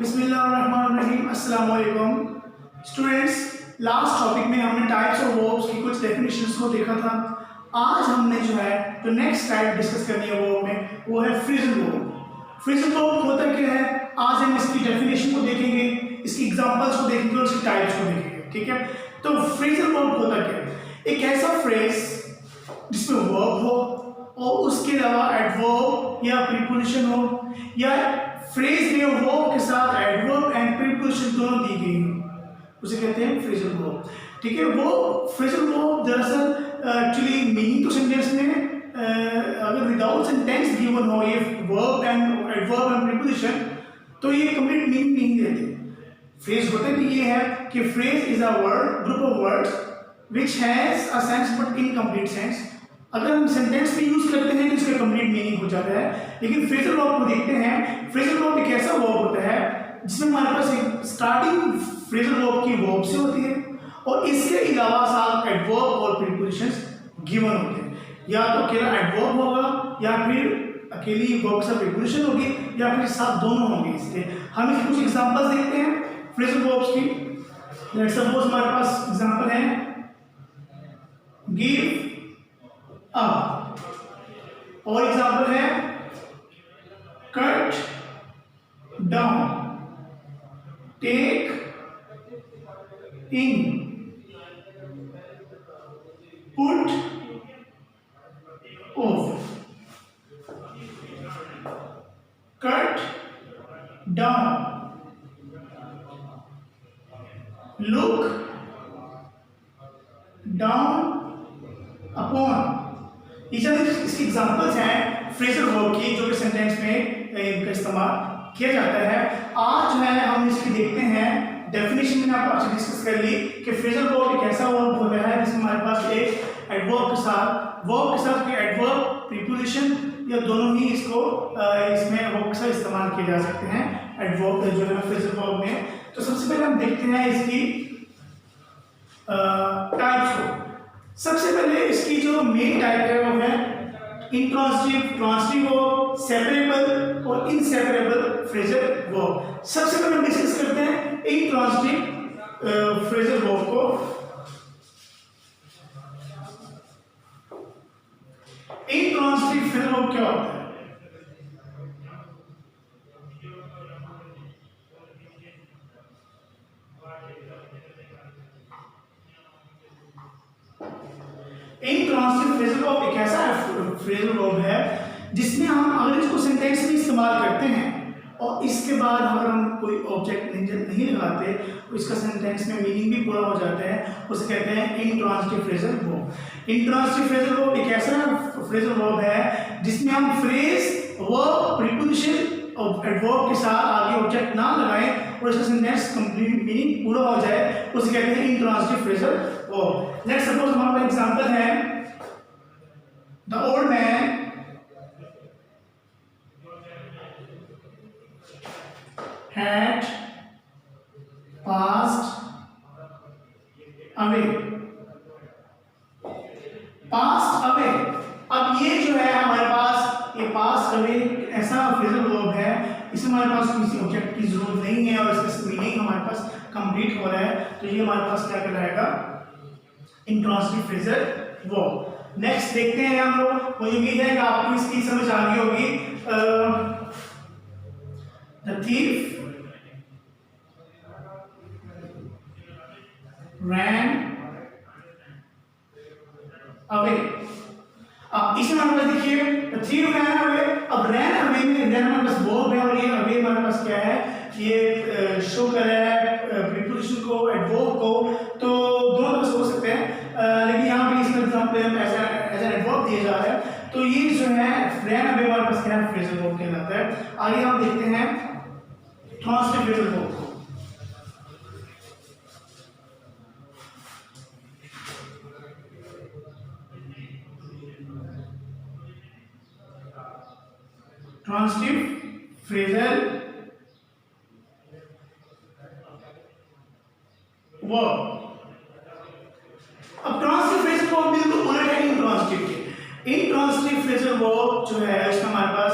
बिस्मिल्लाहिर्रहमानिर्रहीम। अस्सलाम वालेकुम स्टूडेंट्स। लास्ट टॉपिक में हमने टाइप्स ऑफ वर्ब्स की कुछ डेफिनेशंस को देखा था। आज हमने जो है तो नेक्स्ट टाइप डिस्कस करनी है वर्ब में, वो है फ्रेजल वर्ब। फ्रेजल वर्ब होता क्या है, आज हम इसकी डेफिनेशन को देखेंगे, इसकी एग्जांपल्स को देखेंगे और इसकी टाइप्स को देखेंगे। ठीक है, तो फ्रेजल वर्ब होता क्या है? एक ऐसा फ्रेज जिसमें वर्ब हो और उसके अलावा एडवर्ब या प्रीपोजिशन हो, या फ्रेज में वर्ब के साथ एडवर्ब एंड प्रीपोजिशन दोनों दी गई हो, उसे कहते हैं फ्रेजल वर्ब। ठीक है, वो फ्रेजल वर्ब दरअसल एक्चुअली मीनिंग तो सेंटेंस में अगर विदाउट सेंटेंस गिवन हो ये verb and adverb and preposition, तो ये कंप्लीट मीनिंग नहीं देते। फ्रेज होता भी ये है कि phrase is a word group of words which has a sense but incomplete sense. अगर हम सेंटेंस में यूज करते हैं तो इसका कंप्लीट मीनिंग हो जाता है, लेकिन फ्रेजल वर्ब को देखते हैं। फ्रेजल वर्ब एक ऐसा वर्ब होता है जिसमें हमारे पास एक स्टार्टिंग फ्रेजल वर्ब की वर्ब से होती है और इसके अलावा साथ एडवर्ब और प्रीपोजिशंस गिवन होते हैं। या तो अकेला एडवर्ब होगा या फिर अकेली वर्ब से प्रीपोजिशन होगी या फिर साथ दोनों होंगे। इसके हम इसके कुछ एग्जांपल्स देखते हैं फ्रेजल वर्ब्स की। लेट्स सपोज हमारे पास एग्जांपल है गिव अप, और एग्जांपल है cut down, take in, put off. Cut down, look down upon. इसके एग्जांपल्स हैं फ्रेजल वर्ब की जो कि सेंटेंस में इनका इस्तेमाल किया जाता है। आज जो है हम इसकी देखते हैं डेफिनेशन में आपको अच्छे डिस्कस कर ली कि फ्रेजल वर्ब एक ऐसा वर्ब होता है जिसमें हमारे पास एक एडवर्ब के साथ एडवर्ब प्रीपोजिशन या दोनों ही इसको इसमें वर्ब के साथ इस्तेमाल किए जा सकते हैं एडवर्ब जो है फ्रेजल वर्ब में। तो सबसे पहले हम देखते हैं इसकी टाइप्स को। सबसे पहले इसकी जो मेन टाइप है वो है इंट्रांसिटिव, ट्रांसिटिव वर्ब, सेपरेबल और इनसेपरेबल फ्रेजल वर्ब। सबसे पहले हम डिस्कस करते हैं इंट्रांसिटिव फ्रेजल वर्ब को। इंट्रांसिटिव फ्रेजल वर्ब क्या होता है? इंट्रांसिटिव फ्रेजल वर्ब एक ऐसा फ्रेजल वर्ब है जिसमें हम अगर इसको सेंटेंस में इस्तेमाल करते हैं और इसके बाद अगर हम कोई ऑब्जेक्ट नहीं लगाते तो इसका सेंटेंस में मीनिंग भी पूरा हो जाता है, उसे कहते हैं intransitive phrasal verb. Intransitive phrasal verb एक ऐसा फ्रेजल वर्ब है जिसमें हम फ्रेज वर्ब प्रीपोजिशन और एडवर्ब के साथ आगे ऑब्जेक्ट ना लगाएं और इसका सेंटेंस कंप्लीट मीनिंग पूरा हो जाए, उसे कहते हैं intransitive phrasal verb. Let's suppose हमारा एग्जांपल है the old man had passed away। passed away, अब ये जो है हमारे पास ये passed away ऐसा फ्रेजल वर्ब है, इसमें हमारे पास किसी ऑब्जेक्ट की जरूरत नहीं है और इसका मीनिंग हमारे पास कंप्लीट हो रहा है, तो ये हमारे पास क्या कहलाएगा? Intransitive phrasal verb. नेक्स्ट देखते हैं हम लोग। मुझे उम्मीद है कि आपको इसकी समझ आ गई होगी। The thief ran away। अब इसमें हमारे पास देखिए the thief ran away। अब ran away में then हमारे पास verb है और ये away हमारे पास क्या है, ये शो कर रहा है प्रीपोजिशन को, एडवर्ब को, तो दोनों तरह से हो सकते हैं, लेकिन यहाँ पे इसमें एग्जांपल एज एन एडवर्ब दिया जा रहा है, तो ये जो है ran away हमारे पास क्या है, फ्रेजल वर्ब कहलाता है। आगे हम देखते हैं ट्रांसिटिव फ्रेजल वर्ब को। Transitive phrasal verb. अब ट्रांसिटिव फ्रेजल वर्ब बिल्कुल उलट है इंट्रांसिटिव के। इंट्रांसिटिव फ्रेजल वर्ब जो है इसमें हमारे पास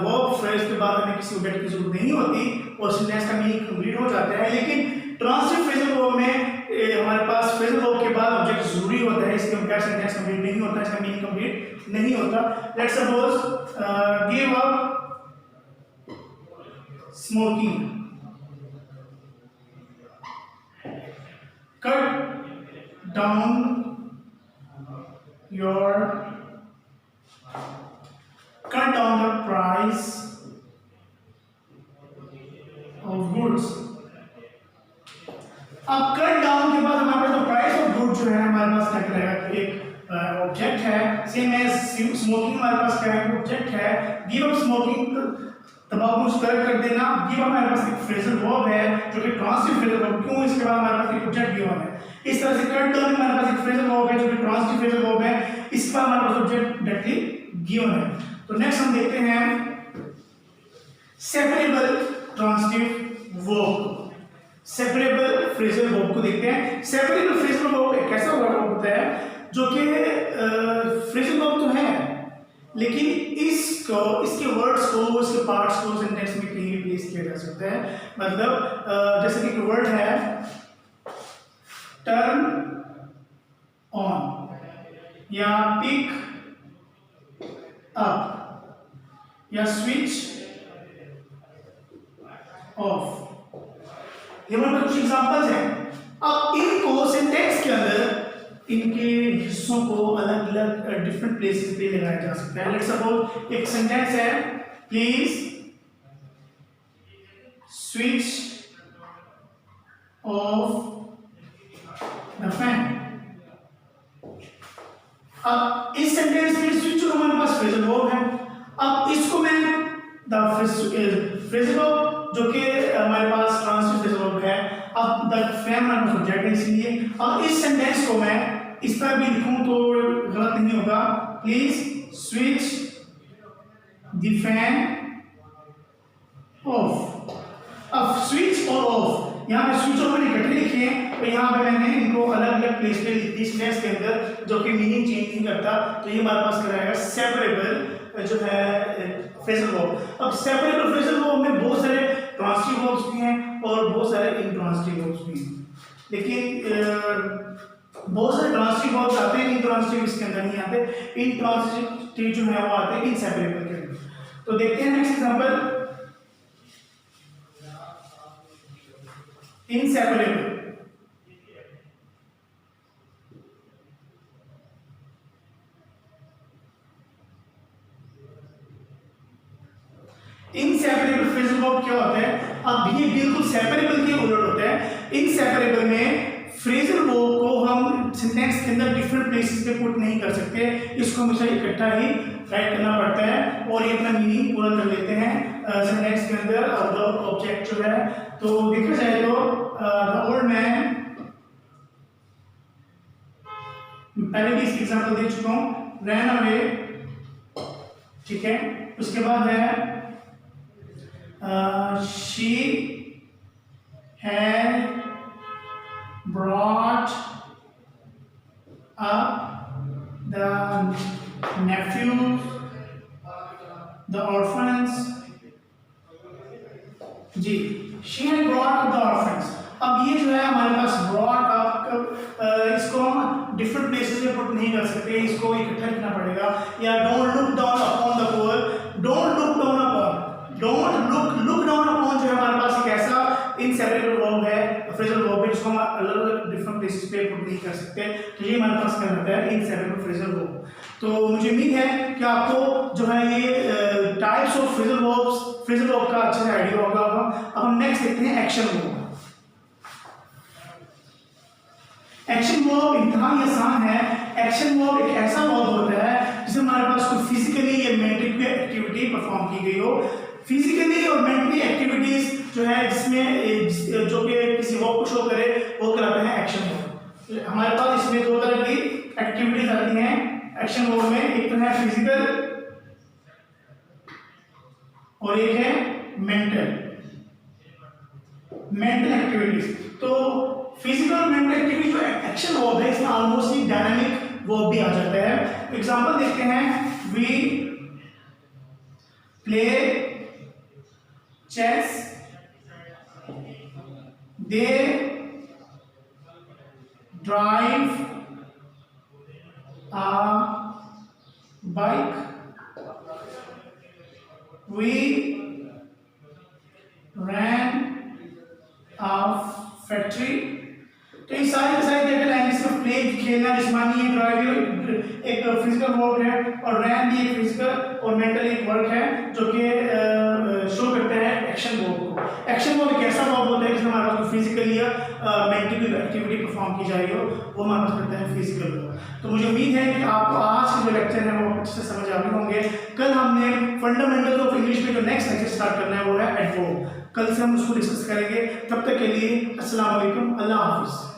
वर्ब फ्रेज के बाद हमें किसी ऑब्जेक्ट की जरूरत नहीं होती और सेंटेंस का मीनिंग कंप्लीट हो जाता है। लेकिन ट्रांजिटिव फ्रेजल वर्ब में हमारे पास फ्रेजल वर्ब के बाद ऑब्जेक्ट जरूरी होता है, इसके बगैर सेंटेंस कंप्लीट नहीं होता, इसका मीनिंग कंप्लीट नहीं होता। Let's suppose give up smoking, cut down the price of goods। अब कट डाउन के बाद हमारे पास प्राइस ऑफ गुड जो है हमारे पास क्या रहेगा, एक ऑब्जेक्ट है। सेम एज स्मोकिंग हमारे पास क्या है, ऑब्जेक्ट है। गिव अप स्मोकिंग, तंबाकू नोश कर देना। गिव हमारे पास एक फ्रेजल वर्ब है जो कि ट्रांजिटिव फ्रेजल वर्ब, क्यों, इसके बाद हमारे पास एक ऑब्जेक्ट गिवन है। इस तरह से कट डाउन हमारे पास एक फ्रेजल वर्ब है जो कि ट्रांजिटिव फ्रेजल वर्ब है, इसके बाद हमारे पास ऑब्जेक्ट डायरेक्टली गिवन है। तो नेक्स्ट हम देखते हैं separable transitive verb, separable phrasal verb को देखते हैं। सेपरेबल फ्रेजल वर्ब एक ऐसा वर्ब होता है जो कि फ्रेजल वर्ब तो है लेकिन इसको, इसके वर्ड्स को, इसके पार्ट्स को सेंटेंस में कहीं भी प्लेस किया जा सकता है। मतलब जैसे कि एक वर्ड है टर्न ऑन या पिक अप या स्विच ऑफ, ये हमारे कुछ एग्जांपल्स हैं। अब इनको सेंटेंस के अंदर इनके हिस्सों को अलग अलग डिफरेंट प्लेसेस पे लगाया जा सकता है। लेट्स सपोज एक सेंटेंस है please switch off the fan. अब इस सेंटेंस में स्विच ऑफ हमारे पास फ्रेजल वर्ब है। अब इसको मैं द फ्रेजल वर्ब जो कि हमारे पास ट्रांजिटिव फ्रेजल वर्ब है, अब द फैन हमारे पास ऑब्जेक्ट है, इसलिए अब इस सेंटेंस को मैं इस तरह भी लिखूं तो गलत नहीं होगा। Please switch the fan of. अब स्विच और ऑफ, यहाँ पे स्विच ऑफ मैंने इकट्ठे लिखे हैं तो यहाँ पे मैंने इनको अलग अलग प्लेस पे लिख दी स्पेस के अंदर, जो कि मीनिंग चेंज नहीं करता। तो ये हमारे पास कराएगा सेपरेबल जो है फ्रेजल वर्ब। अब सेपरेबल फ्रेजल वर्ब में बहुत सारे ट्रांजिटिव वर्ब्स भी हैं और बहुत सारे इनट्रांजिटिव वर्ब्स भी हैं, लेकिन बहुत सारे ट्रांजिटिव वर्ब्स आते हैं, इनट्रांजिटिव इसके अंदर नहीं आते। इनट्रांजिटिव जो है वो आते हैं इनसेपरेबल के अंदर। तो देखते हैं next example, inseparable. Inseparable phrasal verb क्या होता है, अब ये बिल्कुल सेपरेबल के उलट होता है। इनसेपरेबल में फ्रेजल वर्ब को हम सेंटेंस के अंदर डिफरेंट प्लेसेस पे पुट नहीं कर सकते, इसको हमेशा इकट्ठा ही राइट करना पड़ता है और ये अपना मीनिंग पूरा कर लेते हैं सेंटेंस के अंदर। और द ऑब्जेक्ट जो है, तो देखा जाए तो द ओल्ड मैन, पहले भी इसकी एग्जांपल दे चुका हूं, रैन अवे, ठीक है। उसके बाद है she had brought up the nephews, the orphans, ji she had brought up the orphans। अब ये जो है हमारे पास brought up, इसको हम डिफरेंट प्लेसेस में पुट नहीं कर सकते, इसको इकट्ठा लिखना पड़ेगा। या don't look down upon the poor, don't look down upon, don't look down upon जो है हमारे पास एक ऐसा इनसेपरेबल वर्ब है, फ्रेजल वर्ब है, जिसको हम अलग अलग डिफरेंट प्लेसेस पे पुट नहीं कर सकते। तो ये हमारे पास क्या होता है, इनसेपरेबल फ्रेजल वर्ब। तो मुझे उम्मीद है कि आपको जो है ये टाइप्स ऑफ फ्रेजल वर्ब का अच्छे से आइडिया होगा। अब हम नेक्स्ट देखते हैं एक्शन वर्ब। एक्शन वर्ब इंतहा आसान है। एक्शन वर्ब एक ऐसा वर्ब होता है जिसमें हमारे पास कोई फिजिकली या मेंटली एक्टिविटी परफॉर्म की गई हो। फिजिकली और मेंटली एक्टिविटीज जो है जिसमें जो कि किसी वर्ब को शो करे वो कहलाते हैं एक्शन वर्ब। हमारे पास इसमें दो तरह की एक्टिविटीज आती हैं एक्शन वर्ब में, एक तो है फिजिकल और एक है मेंटल एक्टिविटीज। तो फिजिकल और मेंटल एक्टिविटी जो एक्शन वर्ब है इसमें ऑलमोस्ट ही डायनामिक वर्ब भी आ जाता है। एग्जांपल देखते हैं, we play chess, they drive a bike, we ran a factory। तो ये सारी के सारी देखा लाइन इसमें प्ले खेलना जिस्मानी है, ड्राइव एक फिजिकल वर्क है और रैन भी एक फिजिकल और मेंटल एक वर्क है जो कि शो करता है एक्शन वर्क को। एक्शन वर्क एक ऐसा वर्क होता है जिसमें हमारे पास फिजिकली या मेंटली एक्टिविटी परफॉर्म की जा रही हो, वो हमारे पास करता है फिजिकल वर्क। तो मुझे उम्मीद है कि आपको आज के जो लेक्चर है वो अच्छे से समझ आ गए होंगे। कल हमने फंडामेंटल्स ऑफ इंग्लिश में जो नेक्स्ट लेक्चर स्टार्ट करना है वो है एडवर्ब। कल से हम उसको डिस्कस करेंगे। तब तक के लिए अस्सलाम वालेकुम, अल्लाह हाफिज़।